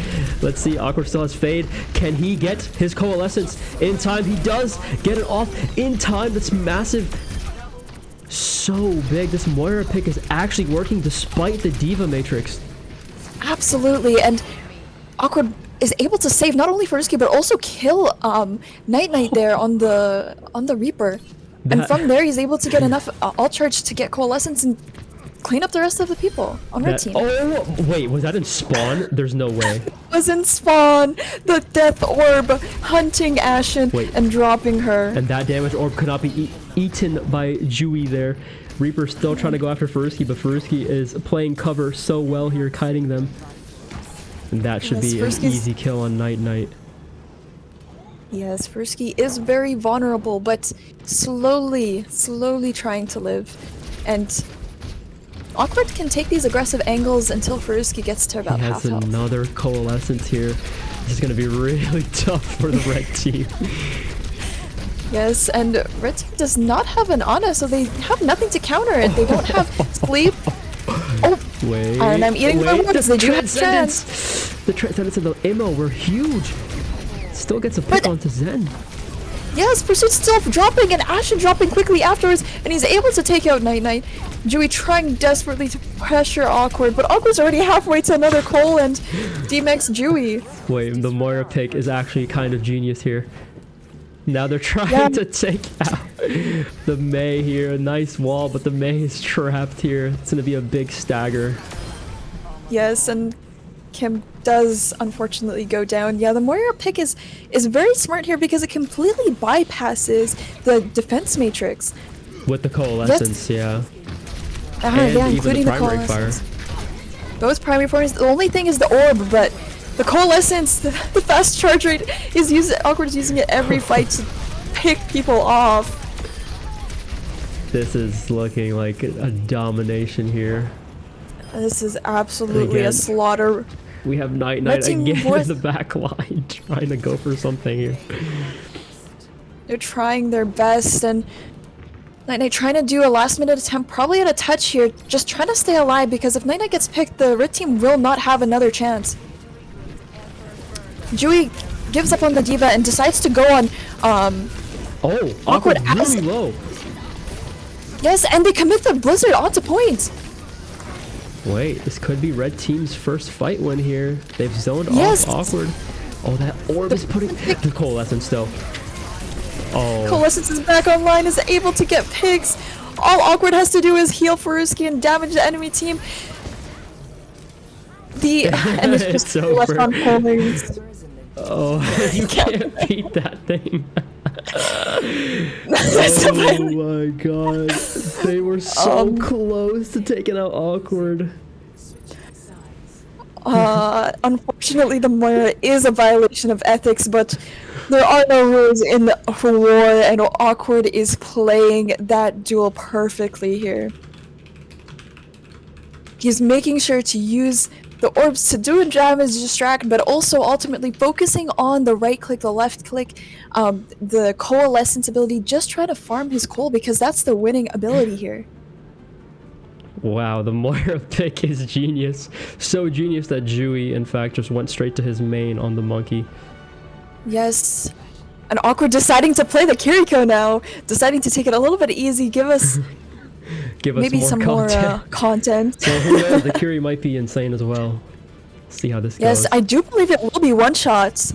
Let's see, Awkward still has Fade. Can he get his Coalescence in time? He does get it off in time. That's massive. So big. This Moira pick is actually working despite the Diva Matrix. Absolutely, and Awkward is able to save not only Faruski but also kill Night there on the Reaper. And from there he's able to get enough alt charge to get Coalescence and clean up the rest of the people on red team. Oh wait, was that in spawn? There's no way. It was in spawn. The Death Orb hunting Ashen and dropping her. And that damage orb could not be eaten by Dewey there. Reaper still trying to go after Faruski, but Faruski is playing cover so well here, kiting them. And that should be an easy kill on Night. Yes, Faruski is very vulnerable, but slowly trying to live. And Awkward can take these aggressive angles until Faruski gets to about half health. He has another Coalescence here. This is going to be really tough for the red team. Yes, and red team does not have an Ana, so they have nothing to counter it. They don't have sleep. Oh, wait, and I'm eating my words. They do have chance. The Transcendence and the ammo were huge. Still gets a pick onto Zen. Yes, Pursuit's still dropping, and Ashen dropping quickly afterwards, and he's able to take out Night. Dewey trying desperately to pressure Awkward, but Awkward's already halfway to another Cole and D-Max Dewey. Wait, the Moira pick is actually kind of genius here. Now they're trying to take out the Mei here. A nice wall, but the Mei is trapped here. It's going to be a big stagger. Yes, and Kim does unfortunately go down. Yeah, the Moira pick is very smart here because it completely bypasses the defense matrix. With the Coalescence, yeah. And yeah, including the Coalescence. Both primary fires. The only thing is the orb, but the Coalescence, the fast charge rate is Awkward is using it every fight to pick people off. This is looking like a domination here. This is absolutely a slaughter. We have Night again in the back line trying to go for something here. They're trying their best, and Night trying to do a last minute attempt, probably at a touch here, just trying to stay alive, because if Night gets picked, the red team will not have another chance. Dewey gives up on the diva and decides to go on Oh, Awkward Awkward as- really low. yes, and they commit the blizzard onto point. Wait, this could be red team's first fight win here. They've zoned Yes. off Awkward. Oh, that orb is putting the coalescence though. Oh, Coalescence is back online, is able to get pigs. All Awkward has to do is heal Furuski and damage the enemy team. And it's just It's left over. on poles. oh, you can't beat that thing. That's Oh the- my god, they were so close to taking out Awkward. Unfortunately, the Moira is a violation of ethics, but there are no rules in war, and Awkward is playing that duel perfectly here. He's making sure to use the orbs to do damage, distract, but also ultimately focusing on the right click, the left click, the coalescence ability, just try to farm his coal because that's the winning ability here. Wow, the Moira pick is genius. So genius that Dewey, in fact, just went straight to his main on the monkey. Yes. And Awkward deciding to play the Kiriko now, deciding to take it a little bit easy, give us Give us maybe more some content. more content. Well, who knows? The Curie might be insane as well. See how this Yes, goes. I do believe it will be one-shots.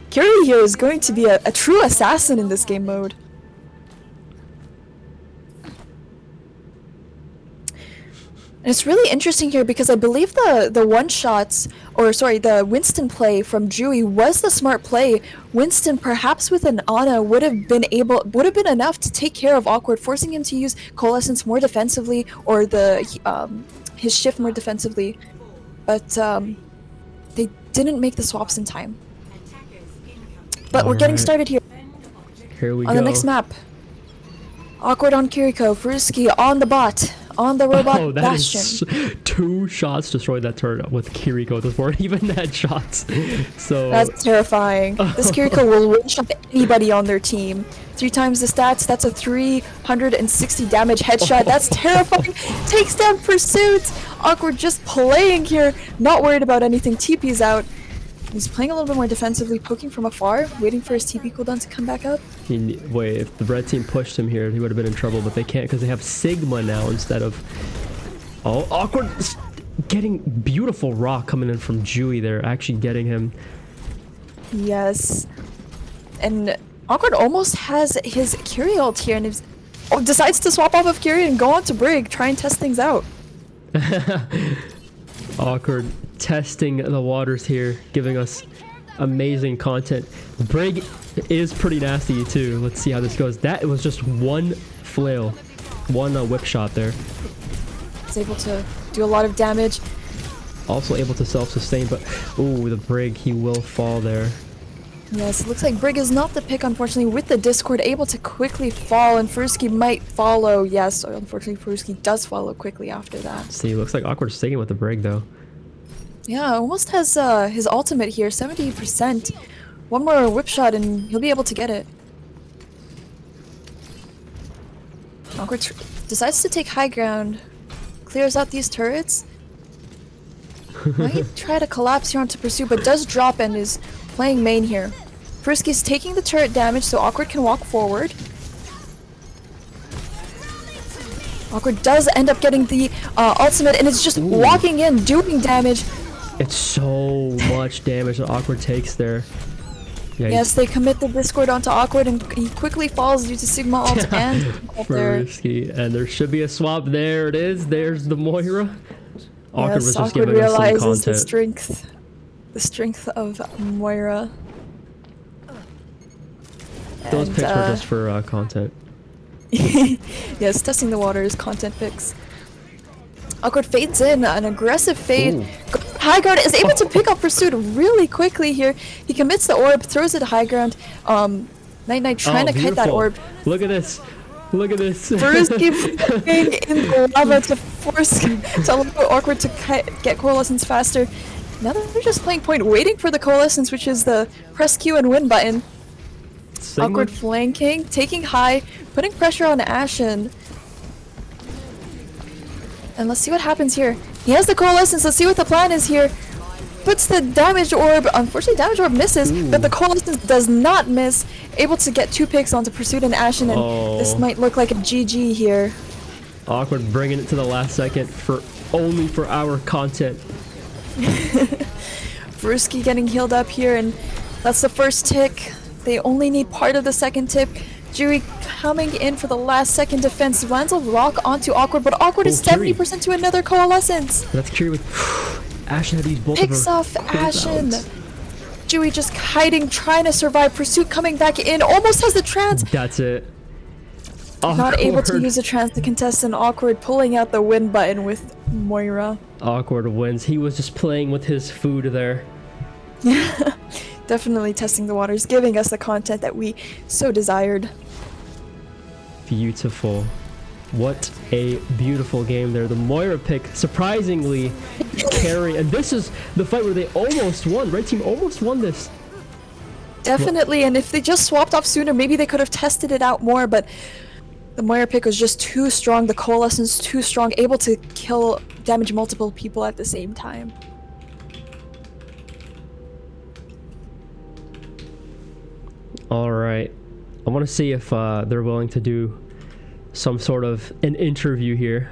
Kiri here is going to be a true assassin in this game mode. And it's really interesting here because I believe the one-shots, or sorry, the Winston play from Dewey was the smart play. Winston, perhaps with an Ana, would have been enough to take care of Awkward, forcing him to use Coalescence more defensively, or his shift more defensively. But they didn't make the swaps in time. But we're getting Alright. started here Here we on go. the next map. Awkward on Kiriko, Furuski on the bot, on the robot Oh, that bastion. is 2 shots destroyed that turret with Kiriko. Those weren't even net shots. So That's terrifying. This Kiriko will one-shot anybody on their team. 3 times the stats, that's a 360 damage headshot. That's terrifying. Takes down Pursuit. Awkward just playing here, not worried about anything. TP's out. He's playing a little bit more defensively, poking from afar, waiting for his TP cooldown to come back up. wait, if the red team pushed him here, he would have been in trouble, but they can't because they have Sigma now instead of. Oh, Awkward getting beautiful rock coming in from Dewey there, actually getting him. Yes. And Awkward almost has his Curie ult here and decides to swap off of Curie and go on to Brig, try and test things out. Awkward testing the waters here, giving us amazing content. Brig is pretty nasty too. Let's see how this goes. That was just one flail, one whip shot there. He's able to do a lot of damage. Also able to self-sustain, but ooh, the Brig, he will fall there. Yes, it looks like Brig is not the pick, unfortunately, with the Discord, able to quickly fall, and Furuski might follow. Yes, unfortunately, Furuski does follow quickly after that. See, looks like Awkward's sticking with the Brig though. Yeah, almost has his ultimate here, 70%. One more whip shot and he'll be able to get it. Awkward decides to take high ground, clears out these turrets. Might try to collapse here onto Pursue, but does drop and is playing main here. Furuski's taking the turret damage so Awkward can walk forward. Awkward does end up getting the ultimate and is just walking in, doing damage. It's so much damage that Awkward takes there. Yeah, Yes, they commit the Discord onto Awkward and he quickly falls due to Sigma ult and ult there. Risky, and there should be a swap. There it is. There's the Moira. Awkward was Yes, just Awkward giving us some realizes content. the strength of Moira. Those And, picks were just for content. yes, testing the waters, content picks. Awkward fades in, an aggressive fade. Ooh. High ground is able to pick up Pursuit really quickly here. He commits the orb, throws it to high ground. Night Night trying to kite that beautiful. orb. Look at this. Look at this. Furuski playing in the lava to force to allow Awkward to get coalescence faster. Now they're just playing point, waiting for the coalescence, which is the press Q and win button. Sigma? Awkward flanking, taking high, putting pressure on Ashen. And let's see what happens here. He has the coalescence. Let's see what the plan is here. puts the damage orb. Unfortunately, damage orb misses, but the Coalescence does not miss. Able to get 2 picks onto Pursuit and Ashen, and this might look like a GG here. Awkward bringing it to the last second only for our content. Brewski getting healed up here, and that's the first tick. They only need part of the second tick. Dewey coming in for the last second defense. Lands a rock onto Awkward, but Awkward is Kiri. 70% to another Coalescence. That's Kiri with Ashen had used both Picks of her off Ashen. closeouts. Dewey just hiding, trying to survive. Pursuit coming back in, almost has the trance. That's it. Not able to Awkward. use a trance to contest, and Awkward pulling out the win button with Moira. Awkward wins. He was just playing with his food there. Definitely testing the waters, giving us the content that we so desired. Beautiful. What a beautiful game there. The Moira pick surprisingly carry, and this is the fight where they almost won. Red team almost won this. Definitely, and if they just swapped off sooner, maybe they could have tested it out more, but the Moira pick was just too strong, the Coalescence too strong, able to damage multiple people at the same time. All right. I want to see if they're willing to do some sort of an interview here.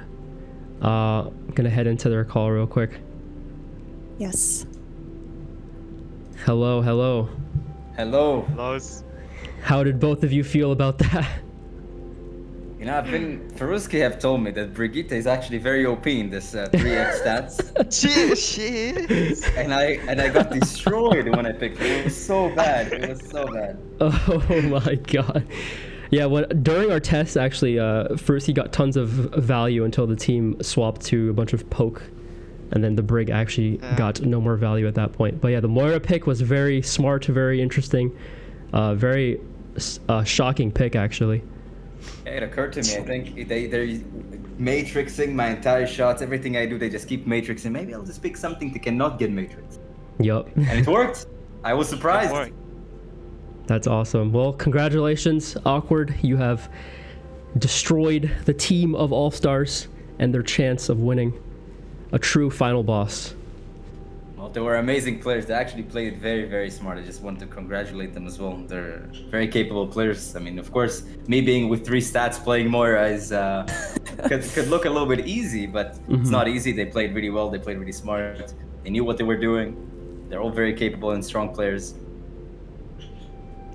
I'm going to head into their call real quick. Yes. Hello, hello. Hello. How did both of you feel about that? You know, Faruski have told me that Brigitte is actually very OP in this 3x stats. She is. And I got destroyed when I picked it. It was so bad. It was so bad. Oh my god. Yeah, during our test, actually, first he got tons of value until the team swapped to a bunch of poke, and then the Brig actually got no more value at that point. But yeah, the Moira pick was very smart, very interesting, very shocking pick, actually. It occurred to me, I think they're matrixing my entire shots. Everything I do, they just keep matrixing. Maybe I'll just pick something that cannot get matrix. Yup. And it worked. I was surprised. That's awesome. Well, congratulations, Awkward. You have destroyed the team of All-Stars and their chance of winning a true final boss. Well, they were amazing players. They actually played very, very smart. I just want to congratulate them as well. They're very capable players. I mean, of course, me being with 3 stats playing Moira is could look a little bit easy, but it's not easy. They played really well. They played really smart. They knew what they were doing. They're all very capable and strong players.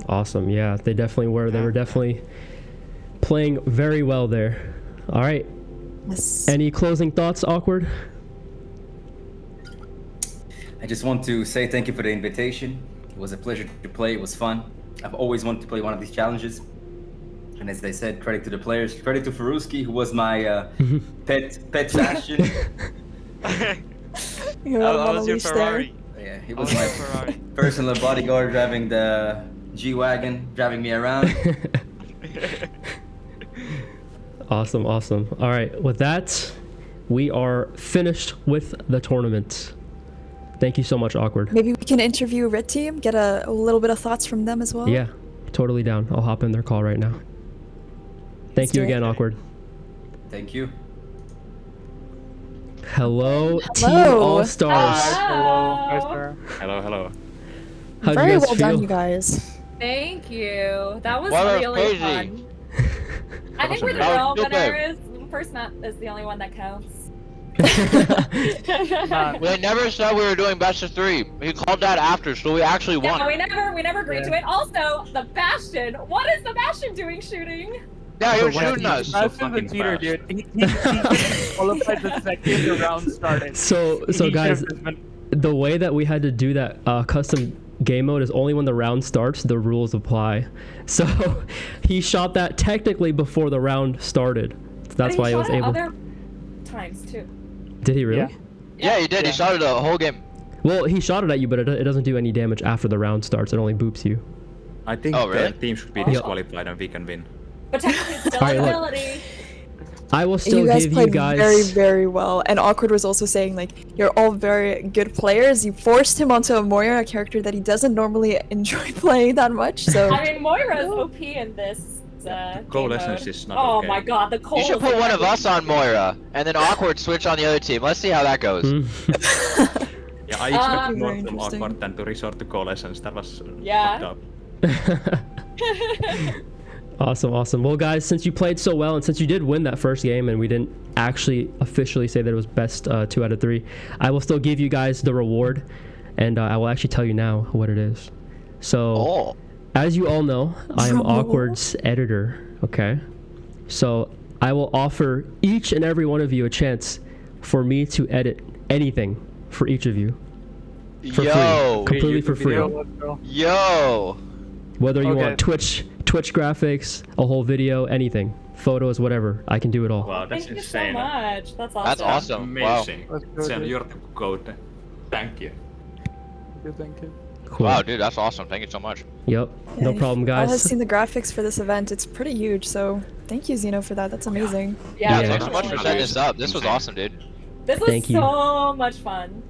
Awesome. Yeah, they definitely were. They were definitely playing very well there. All right. Yes. Any closing thoughts, Awkward? I just want to say thank you for the invitation. It was a pleasure to play. It was fun. I've always wanted to play one of these challenges. And as I said, credit to the players. Credit to Faruski, who was my pet Bastion. I was your Ferrari. Yeah, he was my personal bodyguard, driving the G-Wagon, driving me around. Awesome, awesome. All right, with that, we are finished with the tournament. Thank you so much, Awkward. Maybe we can interview Red Team, get a little bit of thoughts from them as well. Yeah, totally down. I'll hop in their call right now. Thank you again, Awkward. Thank you. Hello, Team Hello. All-Stars. Hello, hello. How do Very you guys well feel? done, you guys. Thank you. That was Well, really crazy. fun. I think we're the That real was stupid. winners. First map is the only one that counts. We never said we were doing best of 3. He called that after, so we actually won. Yeah, we never agreed to it. Also, the Bastion. What is the Bastion doing shooting? Yeah, you're shooting us. That's the cheater, dude. He qualified the second the round started. So He guys, should've been- the way that we had to do that custom game mode is only when the round starts, the rules apply. So he shot that technically before the round started. So that's why he was able. Other times too. Did he really? Yeah. Yeah, he did. He started the whole game. Well, he shot it at you, but it doesn't do any damage after the round starts. It only boops you. I think Oh, really? the team should be Yeah. disqualified and we can win. But technically, it's still Alright, an look. ability. I will still You guys give played you guys. very, very well. And Awkward was also saying, like, you're all very good players. You forced him onto a Moira, a character that he doesn't normally enjoy playing that much. So I mean, Moira's OP in this. Goal game essence mode. is not Oh okay. my god, the coal. You should put one of us on Moira, and then Awkward switch on the other team. Let's see how that goes. Hmm. Yeah, Yeah, I expected more Very from interesting. Awkward than to resort to coalitions. That was Yeah. fucked up. Awesome. Well, guys, since you played so well and since you did win that first game and we didn't actually officially say that it was best 2 out of 3, I will still give you guys the reward, and I will actually tell you now what it is. So, Oh. as you all know, I am Drum roll. Awkward's editor, okay? So, I will offer each and every one of you a chance for me to edit anything for each of you. For Yo. free. Completely for free. Video, let's go. Yo. Whether you Okay. want Twitch graphics, a whole video, anything, photos, whatever, I can do it all. Wow, that's Thank you so insane. much. That's awesome. That's awesome. Wow. Amazing. Let's go, Sen, dude. you're the goat. Thank you. Thank you. Cool. Wow, dude, that's awesome. Thank you so much. Yep. No Yeah, problem, I have guys. seen the graphics for this event. It's pretty huge, so thank you, Zeno, for that. That's amazing. Yeah, Yeah. thanks so much for setting this up. This was Insane. awesome, dude. This was Thank you. so much fun.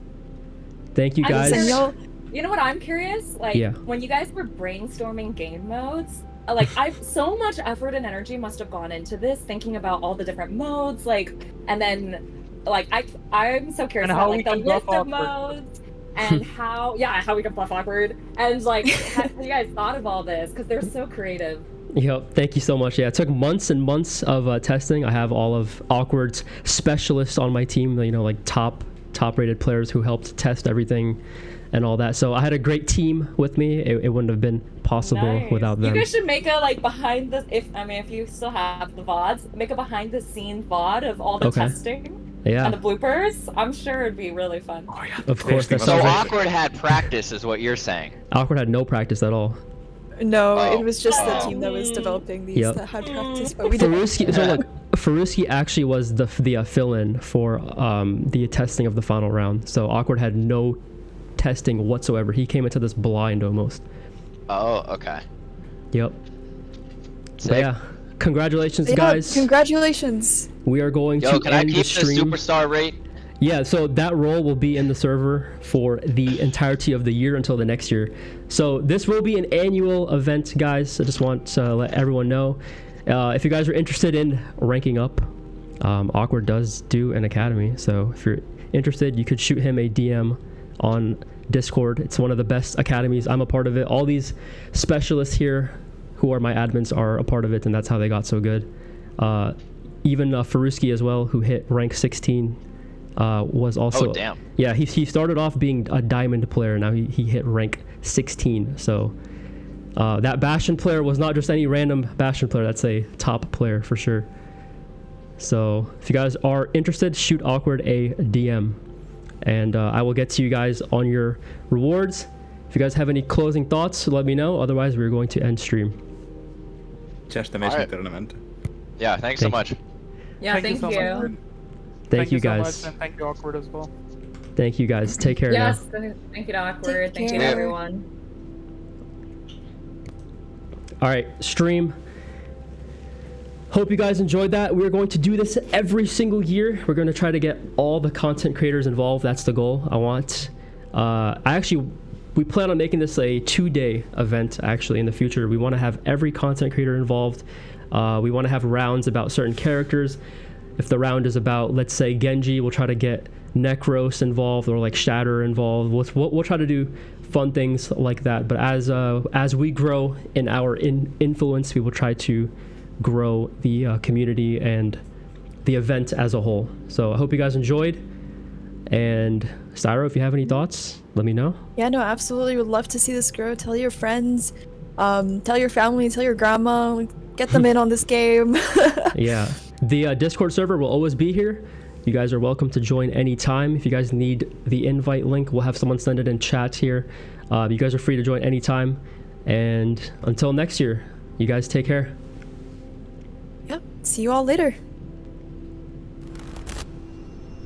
Thank you, I'm guys. And y'all, You know what I'm curious? Like, Yeah. when you guys were brainstorming game modes, like, I've so much effort and energy must have gone into this, thinking about all the different modes, like, and then, like, I'm so curious And about, how like, we the can list bluff of Awkward. modes, and how we can bluff Awkward, and, like, have you guys thought of all this? Because they're so creative. Yep. Thank you so much. Yeah, it took months and months of testing. I have all of Awkward's specialists on my team, you know, like top rated players who helped test everything and all that. So I had a great team with me. It wouldn't have been possible Nice. without them. You guys should make a, like, behind the, if you still have the VODs, make a behind the scenes VOD of all the Okay. testing Yeah, and the bloopers. I'm sure it'd be really fun. Oh yeah. Of course, that So sounds like- Awkward had practice, is what you're saying. Awkward had no practice at all. no, Oh. it was just the Oh. team that was developing these Yep. that had practice, but we didn't. Faruski, so look, Faruski actually was the fill-in for the testing of the final round. So Awkward had no testing whatsoever. He came into this blind almost. Oh, okay. Yep. But Sick. yeah, congratulations, Yeah, guys. congratulations. We are going Yo, to can I end keep the the stream. superstar rate? Yeah, so that role will be in the server for the entirety of the year until the next year. So this will be an annual event, guys. I just want to let everyone know. If you guys are interested in ranking up, Awkward does do an academy. So if you're interested, you could shoot him a DM on Discord. It's one of the best academies. I'm a part of it. All these specialists here who are my admins are a part of it, and that's how they got so good. Even Faruski as well, who hit rank 16, was also... Oh, damn. Yeah, he started off being a diamond player. Now he hit rank 16. So that Bastion player was not just any random Bastion player. That's a top player for sure. So if you guys are interested, shoot Awkward a DM. And I will get to you guys on your rewards. If you guys have any closing thoughts, let me know. Otherwise, we're going to end stream. Just amazing Alright. tournament. Yeah, thanks so much. Yeah, thank so you. much, dude. Thank you so guys. much, and thank you, Awkward, as well. Thank you guys. Take care Yes, now. thank you to Awkward. Take Thank you to care. everyone. All right, stream. Hope you guys enjoyed that. We're going to do this every single year. We're going to try to get all the content creators involved. That's the goal. We plan on making this a 2-day event, actually, in the future. We want to have every content creator involved. We want to have rounds about certain characters. If the round is about, let's say, Genji, we'll try to get Necros involved or like Shatter involved. We'll try to do fun things like that. But as we grow in our influence, we will try to grow the community and the event as a whole. So I hope you guys enjoyed. And Styro, if you have any thoughts, let me know. Yeah, no, absolutely. Would love to see this grow. Tell your friends, tell your family, tell your grandma, get them in on this game. Yeah, the Discord server will always be here. You guys are welcome to join anytime. If you guys need the invite link, we'll have someone send it in chat here. You guys are free to join anytime. And until next year, you guys take care. Yep. See you all later.